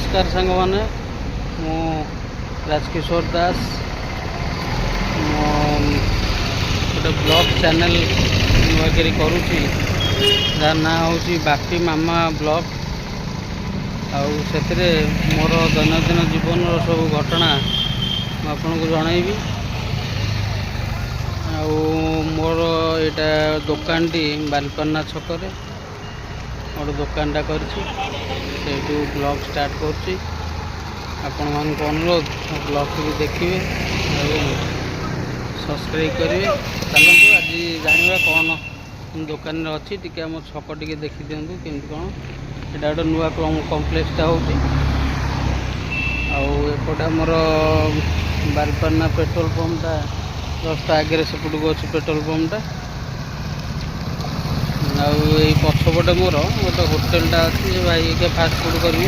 नमस्कार सांग मैंने मु राजकिशोर दास गोटे ब्लॉग चैनल नुआकरी करुँची जार ना हूँ बापी मामा ब्लॉग आउ मोर दैनंदिन जीवन सब घटना आपन को जनइबी आउ मोर यहाँ दुकान टी बालपन्ना छक गोटे दुकानटा कर ब्लॉग स्टार्ट कर अनुरोध ब्लॉग को भी देखिए सब्सक्राइब करेंगे। चलते आज जाना कौन दुकान अच्छी टी आम छक टे देखी दिंतु केमती कौन यहाँ गोटे नुआ कम्प्लेक्सटा होपटे आमर बालपन्ना पेट्रोल पंपटा जस्ट आगे सेपट को अच्छी पेट्रोल पंपटा आई पछपटे मोर गोटे होटेलटा अच्छी भाई के फास्ट फूड करी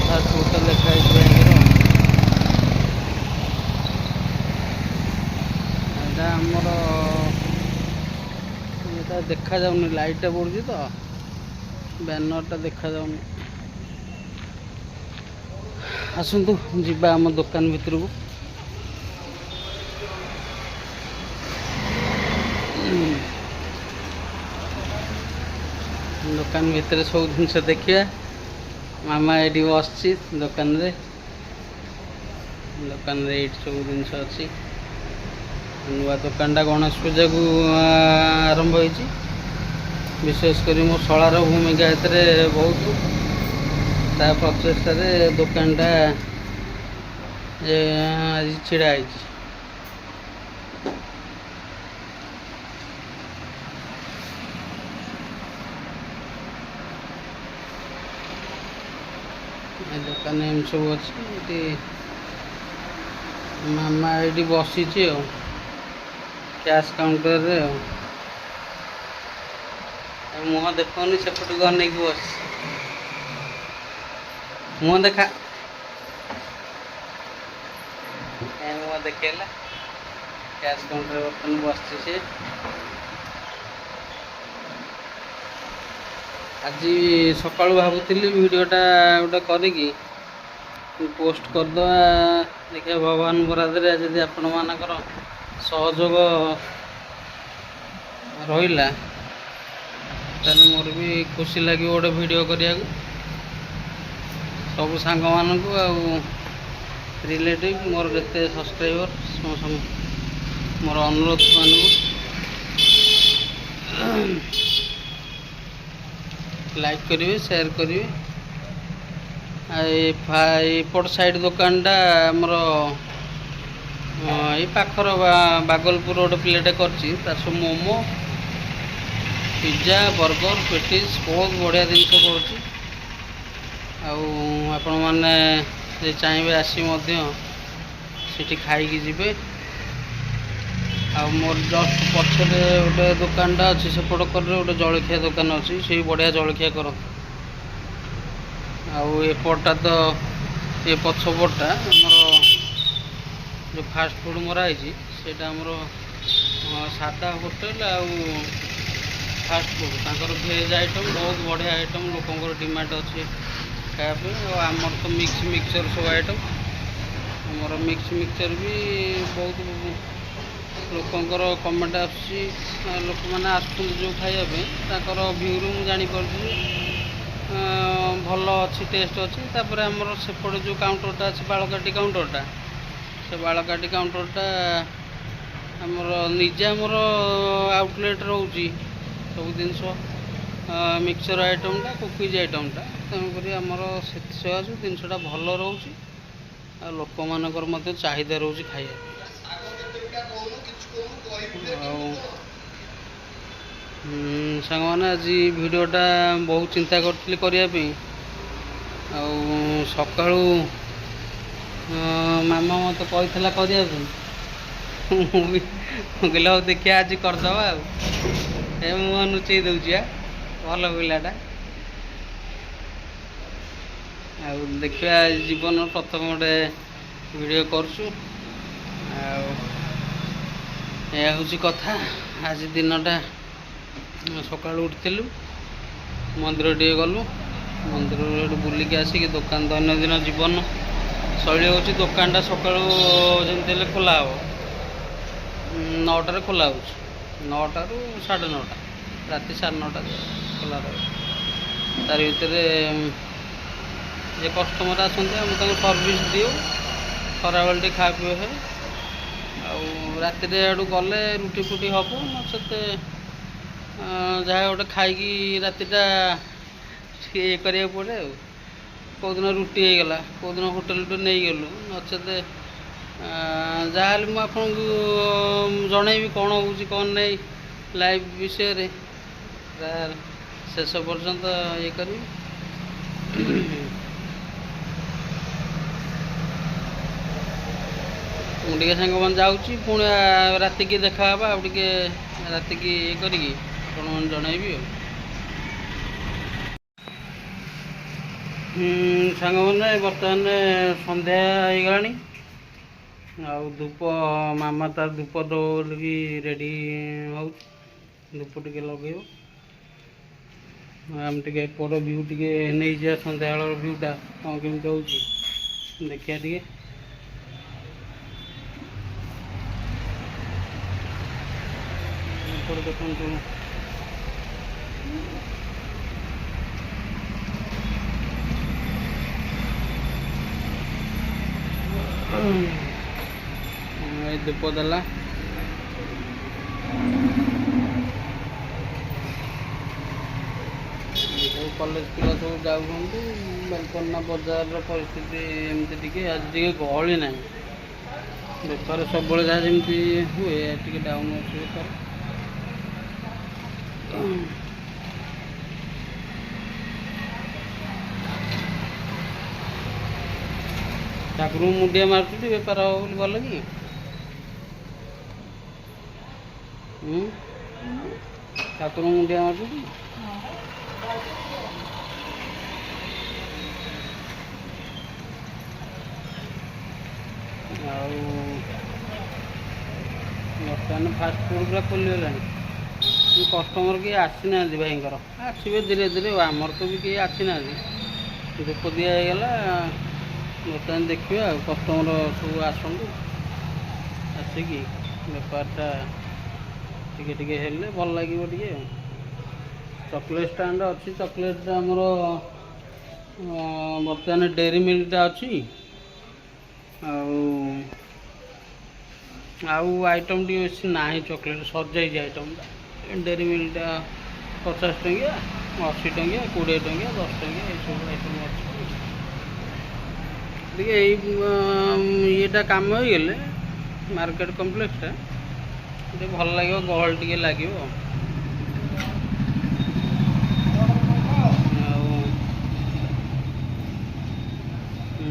फास्ट फूडटा लिखाई आमर ये देखा जाऊनी लाइटा पड़ी तो बैनरटा देखा जाऊनी आसतु जीवा आम दुकान भितर को दुकान भितर सब जिनस देखिए मामा ये बस दुकान रे सब जिनस अच्छी नुआ दुकानटा गणेश पूजा को आरंभ होती विशेषकर मो शलार भूमिका बहुत ता प्रचेषा दुकानटा आज छिड़ा दुकान एम सब अच्छी मामा ये बसी कैश काउंटर रे मुह देखनी सेपट को अनेक बस मुह देखा मुह देखेला कैश काउंटर बर्तन बस आज सका भावुली भिडटा गोटे करी पोस्ट करदे देखिए भगवान बरादरे जदि आपण मानकर सहयोग रहा ताले मोर भी खुशी लगे गोटे वीडियो करिया सब सांग मानक रिलेटिव मोर जिते सब्सक्राइबर मोर अनुरोध मानक लाइक करेंगे शेयर करेंगे एपट साइड दुकानटा आमर ये पाखर बागलपुर गोटे प्लेटे कर मोमो पिज्जा बर्गर पेटिस बहुत बढ़िया जिनस पड़ुची आपण मैंने चाहिए आसी सीटी खाई जीवे आ मोर जस्ट पछरे गोटे दुकानटा अच्छी सेपट कर गोटे जलखिया दुकान अच्छी से बढ़िया जलखिया कर एपटा तो ये पछपटा आमर जो फास्ट फूड मराई से सादा होटेल आउ फास्ट फूड तांकर भेज आइटम बहुत बढ़िया आइटम लोक डिमांड अच्छी खायापी आमर तो मिक्स मिक्सचर सब आइटम आमर मिक्स मिक्सचर भी बहुत लोकंर कमेंट आसुची लोक मैंने आसुँ जो खायापी भ्यूरु मुझे जापर भल अच्छी टेस्ट अच्छी तापर आमर सेपटे जो काउंटरटा अच्छी बालकाटी काउंटरटा से बालकाटी काउंटरटा आमर निजे आमर आउटलेट रोची सब जिनस मिक्सचर आइटमटा कुकीज आइटमटा तेणुक आमर से जिनसटा भल रोचे लोक मानकर चाहिदा रोचे खाया सांग मैंने आज भिडटा बहुत चिंता करी करने सका मामा मत कही करने कहला देखिए आज करदे मुह नुचे दूसरी भल पाटा देखिए जीवन प्रथम गोटे वीडियो करछु यह हूँ कथा आज दिनटा सका उठिलु मंदिर टे गलु मंदिर बुलिकी आसिक दुकान दैनंदिन जीवन शैली हूँ दुकानटा सका जमी खोला हे 9टार खोला हो 9टा ରୁ 9:30 राति 9:30 खोला रहे तार भितर जे कस्टमर आसते आम सर्विस दिव खरा बेल खा पी है राति गले रुटी फुटी हम नचते जहाँ गोटे खाई रातिटा ये करा पड़े कौदिन रुटी होगला कौदिन होटेल नहीं गलु नचते जहाँ मुझे जनईबी कौन हो कौन नहीं लाइव विषय रे शेष पर्यंत ये करी मुझे सांग मैंने जाऊँगी पुणी राति की देखा टे राति की ये करी जनईबी सांग मैंने बर्तमान संध्या होगला धूप मामा तार धूप दौड़ी रेडी हो धूप टे लगे आम टे एपट भ्यू टे नहीं जा सन्ध्या भ्यूटा कौन केमी हो देखिए टे देखु धूप देला कॉलेज पिला सब जाऊँ बेलपना बजार परिस्थिति एमती टे आज टे गहली ना बेपार सब जहाँ जमी हुए टे डाउन अच्छे बेपार ठाकुर मुंडिया मार्च बेपार हम भल कि ठाकुर मुंडिया मार्च बर्तमान फास्ट फुड पूरा खोलीगला कस्टमर किए आसी ना भाई आसवे धीरे धीरे आमर तो भी कहीं आसी ना धूप दिगला बर्तमान देखिए कस्टमर सब आसतु आसिक बेपारटा टिके टिके हेले भल लगे टे चॉकलेट स्टैंड अच्छी चॉकलेट आमर बर्तमान डेरी मिल्कटा अच्छी आइटम टी बेस ना चॉकलेट सर जाइए आइटमटा डेरी मिल्कटा 50 टंकिया 80 टंकिया 20 टंकिया 10 टंकिया ये सब आइटम अच्छे येटा काम हो गले मार्केट कम्प्लेक्सटा टे भल लगे गहल टे लगे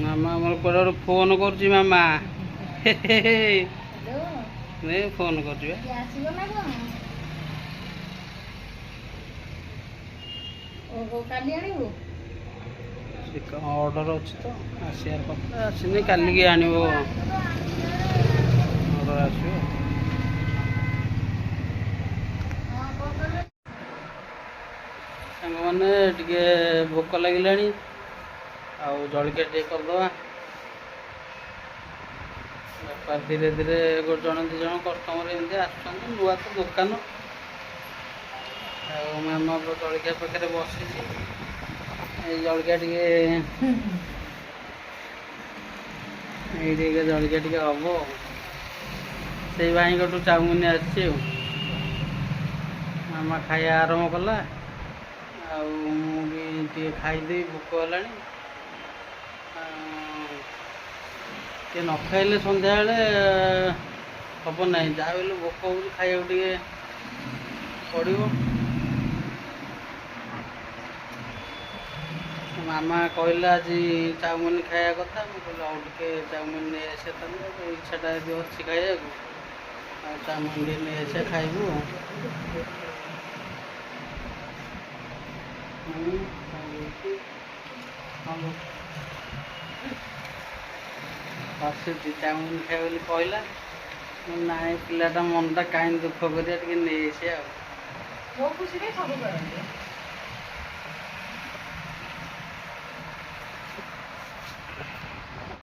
मामा आम कौटे फोन कर मामा नहीं फोन कर ऑर्डर अच्छी तो आसार कथा आसनी काली की आण ऑर्डर आसो सांग मैंने टे भोक लगे जलिया टे करदे बेपार धीरे धीरे जड़े दि जन कस्टमर एमती आसुँच नुआ तो दुकान मामा जलिया पाखे बसी जलिया टे जलिया टे हम से भाई कटू चाउमिन आसी मामा खाया आरम्भ कला भी खाईदे भोक है न खाइले सन्ध्या हम ना जहाँ भी भोक हो खाया टे पड़ो मामा कहला आज चाउमिन खाया कथा मुझे टे चाउमिन नहीं आसे इच्छाटा यदि अच्छी खाया चाउमिन नहीं आसे खाइबू हसुची चाउमिन खाए बोली कहला ना पिलाटा मनटा कहीं दुख करिया नहीं आसे खुशी सब